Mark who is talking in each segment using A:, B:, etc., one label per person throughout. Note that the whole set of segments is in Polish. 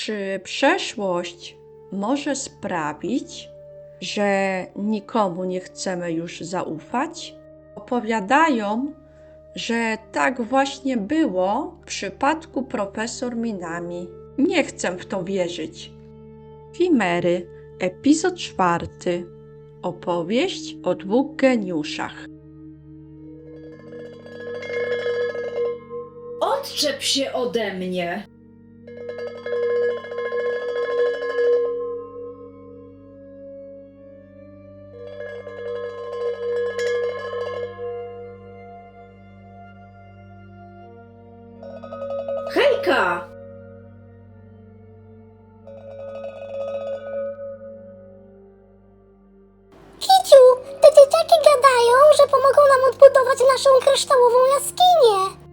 A: Czy przeszłość może sprawić, że nikomu nie chcemy już zaufać? Opowiadają, że tak właśnie było w przypadku profesor Minami. Nie chcę w to wierzyć. Chimery, epizod 4. Opowieść o dwóch geniuszach.
B: Odczep się ode mnie! Hejka!
C: Kiciu, te dzieciaki gadają, że pomogą nam odbudować naszą kryształową jaskinię.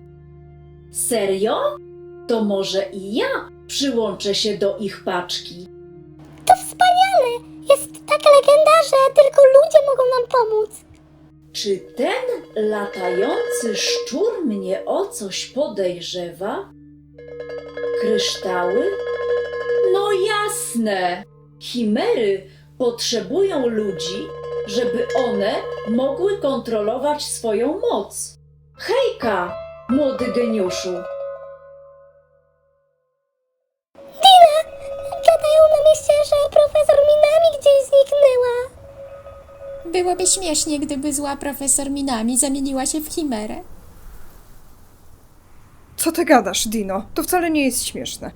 B: Serio? To może i ja przyłączę się do ich paczki.
C: To wspaniale! Jest tak legenda, że tylko ludzie mogą nam pomóc.
B: Czy ten latający szczur mnie o coś podejrzewa? Kryształy? No jasne! Chimery potrzebują ludzi, żeby one mogły kontrolować swoją moc. Hejka, młody geniuszu!
C: Gadają na mieście, że profesor Minami gdzieś zniknęła.
D: Byłoby śmiesznie, gdyby zła profesor Minami zamieniła się w chimerę.
E: Co ty gadasz, Dino? To wcale nie jest śmieszne.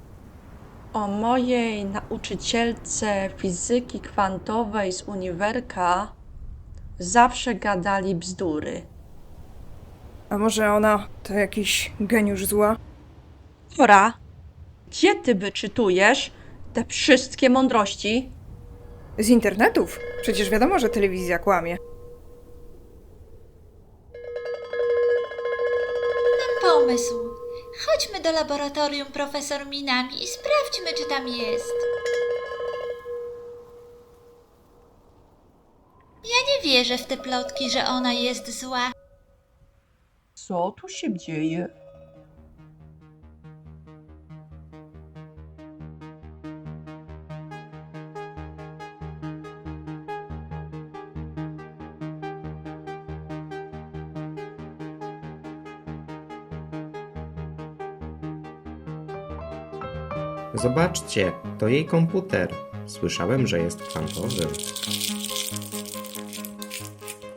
A: O mojej nauczycielce fizyki kwantowej z uniwerka zawsze gadali bzdury.
E: A może ona to jakiś geniusz zła?
A: Kora, gdzie ty wyczytujesz te wszystkie mądrości?
E: Z internetów? Przecież wiadomo, że telewizja kłamie.
F: Mam pomysł. Chodźmy do laboratorium profesor Minami i sprawdźmy, czy tam jest. Ja nie wierzę w te plotki, że ona jest zła.
A: Co tu się dzieje?
G: Zobaczcie, to jej komputer. Słyszałem, że jest kwantowy.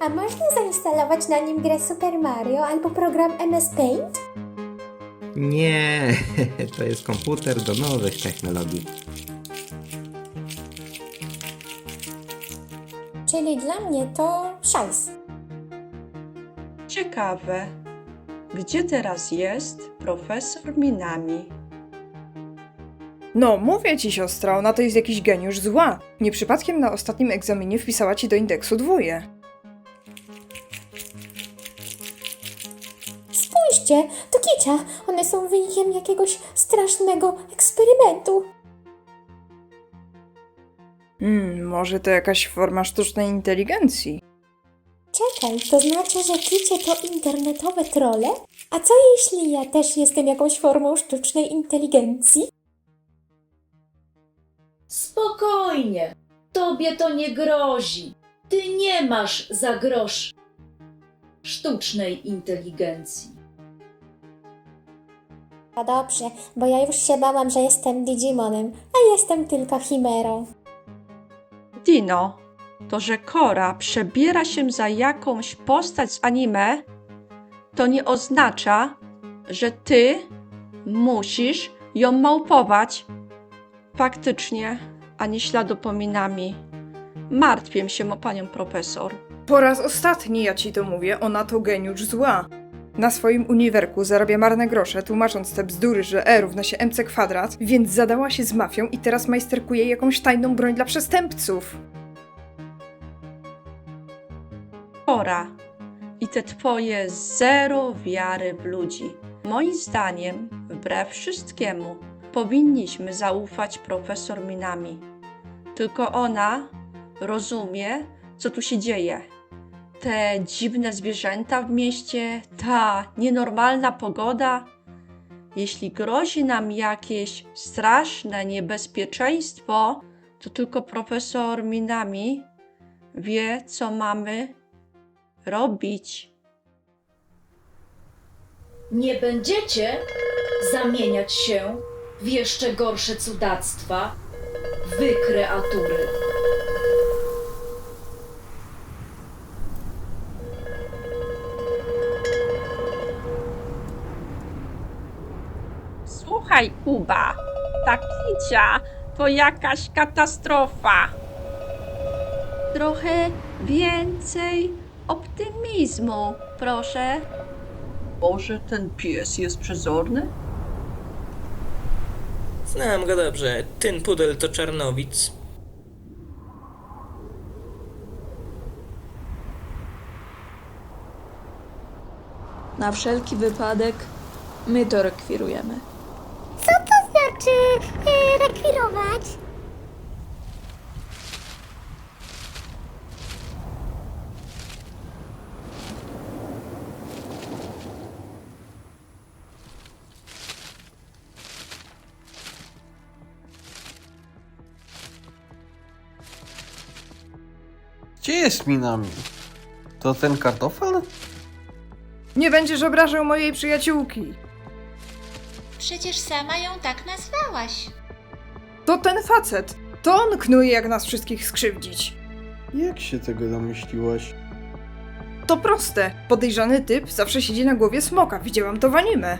C: A można zainstalować na nim grę Super Mario albo program MS Paint?
G: Nie, to jest komputer do nowych technologii.
C: Czyli dla mnie to szajs.
A: Ciekawe, gdzie teraz jest profesor Minami?
E: No, mówię ci, siostra, ona to jest jakiś geniusz zła. Nie przypadkiem na ostatnim egzaminie wpisała ci do indeksu 2.
C: Spójrzcie, to kicia. One są wynikiem jakiegoś strasznego eksperymentu.
E: Może to jakaś forma sztucznej inteligencji?
C: Czekaj, to znaczy, że kicie to internetowe trolle? A co jeśli ja też jestem jakąś formą sztucznej inteligencji?
B: Spokojnie, tobie to nie grozi. Ty nie masz za grosz sztucznej inteligencji.
C: No dobrze, bo ja już się bałam, że jestem Digimonem, a jestem tylko chimerą.
A: Dino, to że Kora przebiera się za jakąś postać z anime, to nie oznacza, że ty musisz ją małpować. Faktycznie, ani śladu po Minami. Martwię się o panią profesor.
E: Po raz ostatni ja ci to mówię, ona to geniusz zła. Na swoim uniwerku zarabia marne grosze, tłumacząc te bzdury, że E równa się mc kwadrat, więc zadała się z mafią i teraz majsterkuje jakąś tajną broń dla przestępców.
A: Kora i te twoje zero wiary w ludzi. Moim zdaniem, wbrew wszystkiemu, powinniśmy zaufać profesor Minami. Tylko ona rozumie, co tu się dzieje. Te dziwne zwierzęta w mieście, ta nienormalna pogoda. jeśli grozi nam jakieś straszne niebezpieczeństwo, to tylko profesor Minami wie, co mamy robić.
B: Nie będziecie zamieniać się w jeszcze gorsze cudactwa, wy kreatury.
A: Słuchaj, Kuba, ta kicia to jakaś katastrofa. Trochę więcej optymizmu, proszę. Może ten pies jest przezorny?
H: Znam go dobrze. Ten pudel to czarnowic.
I: Na wszelki wypadek my to rekwirujemy.
C: Co to znaczy rekwirować?
J: Gdzie jest Minami? To ten kartofel?
E: Nie będziesz obrażał mojej przyjaciółki.
F: Przecież sama ją tak nazwałaś.
E: To ten facet. To on knuje, jak nas wszystkich skrzywdzić.
J: Jak się tego domyśliłaś?
E: To proste. Podejrzany typ zawsze siedzi na głowie smoka. Widziałam to w anime.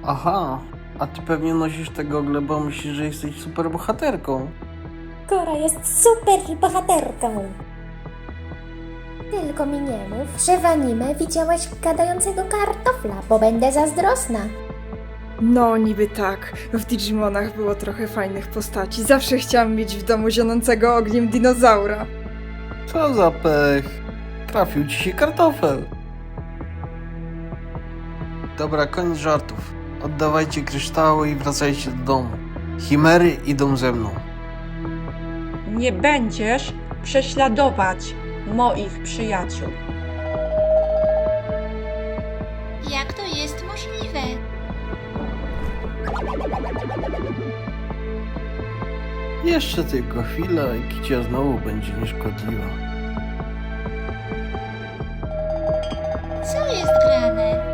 J: Aha, a ty pewnie nosisz te gogle, bo myślisz, że jesteś super bohaterką.
C: Kora jest super bohaterką. Tylko mi nie mów, że w anime widziałaś gadającego kartofla, bo będę zazdrosna.
E: No, niby tak. W Digimonach było trochę fajnych postaci. Zawsze chciałam mieć w domu zionącego ogniem dinozaura.
J: Co za pech. Trafił ci się kartofel. Dobra, koniec żartów. Oddawajcie kryształy i wracajcie do domu. Chimery idą ze mną.
A: Nie będziesz prześladować moich przyjaciół.
F: Jak to jest możliwe?
J: Jeszcze tylko chwila i kicia znowu będzie nieszkodliwa.
F: Co jest grane?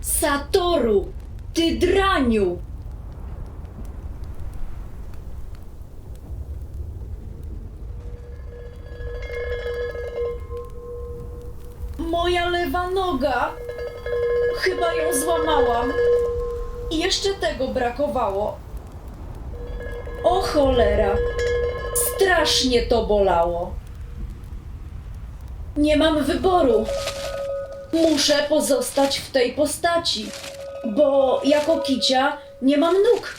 B: Satoru, ty draniu! Moja lewa noga! Chyba ją złamałam. I jeszcze tego brakowało. O cholera! Strasznie to bolało. Nie mam wyboru. Muszę pozostać w tej postaci, bo jako kicia nie mam nóg.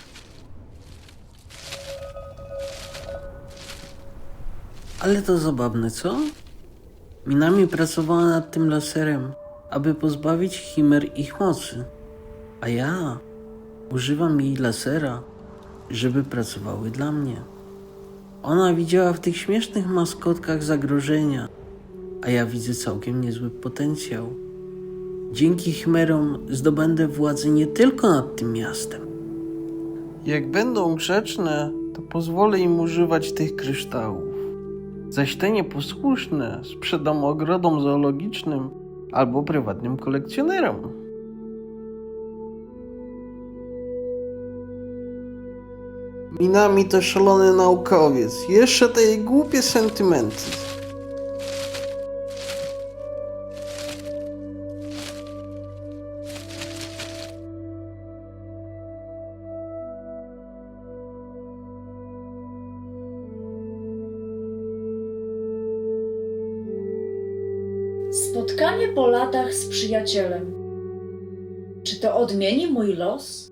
J: Ale to zabawne, co? Minami pracowała nad tym laserem, aby pozbawić chimer ich mocy. A ja używam jej lasera, żeby pracowały dla mnie. Ona widziała w tych śmiesznych maskotkach zagrożenia, a ja widzę całkiem niezły potencjał. Dzięki chimerom zdobędę władzę nie tylko nad tym miastem. Jak będą grzeczne, to pozwolę im używać tych kryształów. Zaś te nieposłuszne sprzedam ogrodom zoologicznym albo prywatnym kolekcjonerom. Minami to szalony naukowiec. Jeszcze te jej głupie sentymenty.
B: Spotkanie po latach z przyjacielem. Czy to odmieni mój los?